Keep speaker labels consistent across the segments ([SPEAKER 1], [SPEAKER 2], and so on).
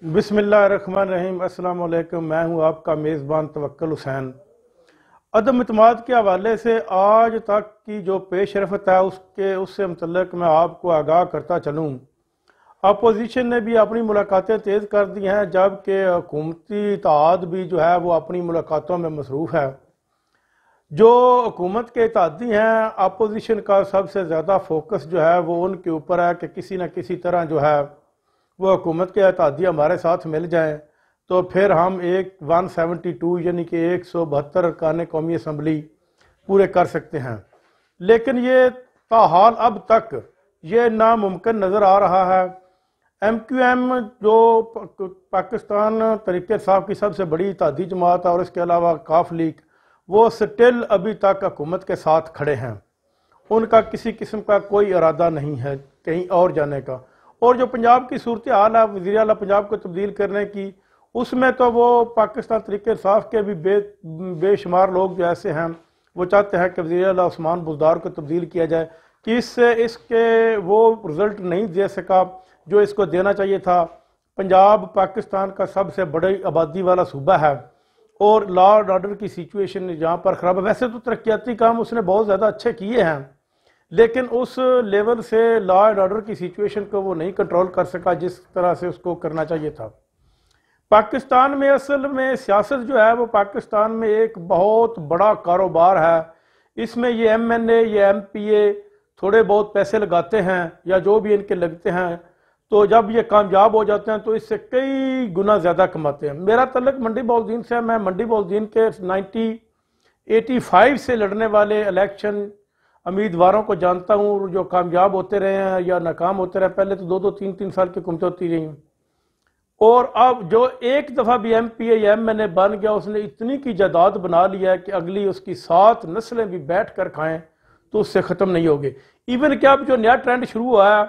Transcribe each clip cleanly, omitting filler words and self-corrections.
[SPEAKER 1] बिस्मिल्लाहिर्रहमानिर्रहीम। अस्सलाम वालेकुम। मैं हूं आपका मेज़बान तवक्कुल हुसैन। अदम इत्मीद के हवाले से आज तक की जो पेश रफ्त है उससे मुतल्लिक मैं आपको आगाह करता चलूँ। अपोजिशन ने भी अपनी मुलाकातें तेज़ कर दी हैं, जबकि हुकूमती इत्तेहाद भी जो है वो अपनी मुलाकातों में मसरूफ़ है। जो हुकूमत के इत्तेहादी हैं, अपोजिशन का सबसे ज़्यादा फोकस जो है वो उनके ऊपर है कि किसी न किसी तरह जो है वो हुकूमत के इत्तेहादी हमारे साथ मिल जाएं, तो फिर हम एक 172 यानी कि 172 अरकान कौमी असम्बली पूरे कर सकते हैं। लेकिन ये ताहाल अब तक ये नामुमकिन नज़र आ रहा है। MQM जो पाकिस्तान तहरीक साहब की सबसे बड़ी इत्तेहादी जमात है और इसके अलावा काफ लीग, वो स्टिल अभी तक हुकूमत के साथ खड़े हैं। उनका किसी किस्म का कोई इरादा नहीं है कहीं और जाने का। और जो पंजाब की सूरत हाल है वज़ीर आला पंजाब को तब्दील करने की, उसमें तो वो पाकिस्तान तहरीक इंसाफ के भी बेशुमार लोग जो ऐसे हैं वो चाहते हैं कि वज़ीर आला उस्मान बुज़दार को तब्दील किया जाए, कि इससे इसके वो रिज़ल्ट नहीं दे सका जो इसको देना चाहिए था। पंजाब पाकिस्तान का सबसे बड़ी आबादी वाला सूबा है और लॉ एंड ऑर्डर की सिचुएशन जहाँ पर ख़राब है। वैसे तो तरक्याती काम उसने बहुत ज़्यादा अच्छे किए हैं, लेकिन उस लेवल से लॉ एंड ऑर्डर की सिचुएशन को वो नहीं कंट्रोल कर सका जिस तरह से उसको करना चाहिए था। पाकिस्तान में असल में सियासत जो है वो पाकिस्तान में एक बहुत बड़ा कारोबार है। इसमें ये MNA ये MPA थोड़े बहुत पैसे लगाते हैं या जो भी इनके लगते हैं, तो जब ये कामयाब हो जाते हैं तो इससे कई गुना ज़्यादा कमाते हैं। मेरा तल्लुक मंडी बहाउद्दीन से है। मैं मंडी बहाउद्दीन के 1985 से लड़ने वाले इलेक्शन उम्मीदवारों को जानता हूँ जो कामयाब होते रहे हैं या नाकाम होते रहे। पहले तो 2-2 3-3 साल की हुकूमतें होती रही, और अब जो एक दफ़ा भी MPA या MNA बन गया उसने इतनी की जायदाद बना लिया है कि अगली उसकी 7 नस्लें भी बैठ कर खाएं तो उससे ख़त्म नहीं होगी। इवन क्या अब जो नया ट्रेंड शुरू हुआ है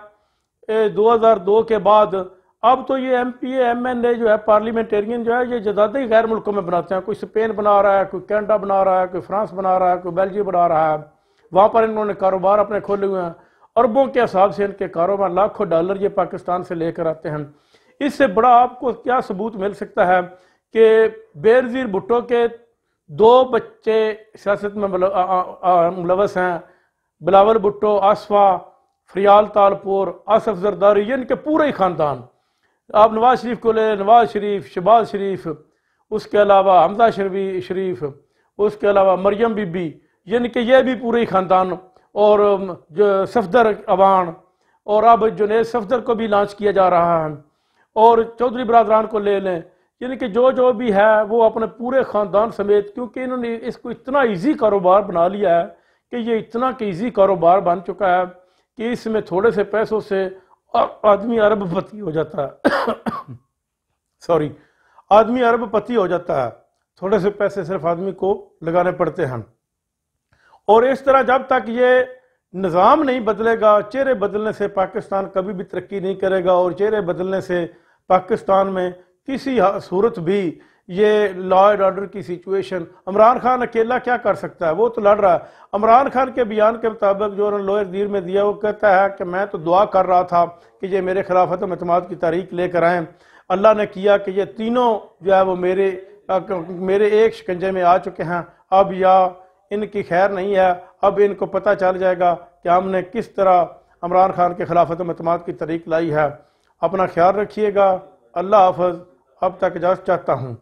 [SPEAKER 1] 2002 के बाद, अब तो ये MPA MNA जो है पार्लियामेंटेरियन जो है ये जायदादें गैर मुल्कों में बनाते हैं। कोई स्पेन बना रहा है, कोई कनाडा बना रहा है, कोई फ्रांस बना रहा है, कोई बेल्जियम बना रहा है। वहाँ पर इन्होंने कारोबार अपने खोले हुए हैं। अरबों के हिसाब से इनके कारोबार, लाखों डॉलर ये पाकिस्तान से लेकर आते हैं। इससे बड़ा आपको क्या सबूत मिल सकता है कि बेनज़ीर भुट्टो के 2 बच्चे सियासत में मुलवस हैं। बिलावल भुट्टो, आसफा, फरियाल तालपुर, आसफ जरदारी, इनके पूरे ही ख़ानदान। आप नवाज शरीफ को ले, नवाज शरीफ, शहबाज शरीफ, उसके अलावा हमजा शरीफ, उसके अलावा मरियम बीबी, यानी कि ये भी पूरे ही ख़ानदान, और जो सफदर अवान, और अब जुनैद सफदर को भी लॉन्च किया जा रहा है, और चौधरी बरादरान को ले लें। यानी कि जो भी है वो अपने पूरे ख़ानदान समेत, क्योंकि इन्होंने इसको इतना ईजी कारोबार बना लिया है कि ये इतना कि ईजी कारोबार बन चुका है कि इसमें थोड़े से पैसों से आदमी अरबपति हो जाता है सॉरी, आदमी अरबपति हो जाता है। थोड़े से पैसे सिर्फ आदमी को लगाने पड़ते हैं। और इस तरह जब तक ये निज़ाम नहीं बदलेगा, चेहरे बदलने से पाकिस्तान कभी भी तरक्की नहीं करेगा। और चेहरे बदलने से पाकिस्तान में किसी सूरत भी ये लॉ एंड ऑर्डर की सिचुएशन, इमरान खान अकेला क्या कर सकता है? वो तो लड़ रहा है। इमरान खान के बयान के मुताबिक जो उन्होंने लोअर दीर में दिया, वो कहता है कि मैं तो दुआ कर रहा था कि ये मेरे खिलाफ अदम एतमाद की तारीख लेकर आएँ। अल्लाह ने किया कि ये तीनों जो है वो मेरे एक शिकंजे में आ चुके हैं। अब या इनकी खैर नहीं है, अब इनको पता चल जाएगा कि हमने किस तरह इमरान खान के खिलाफ अदम एतमाद की तारीख लाई है। अपना ख्याल रखिएगा। अल्लाह हाफ़िज़। अब तक इजाज़त चाहता हूँ।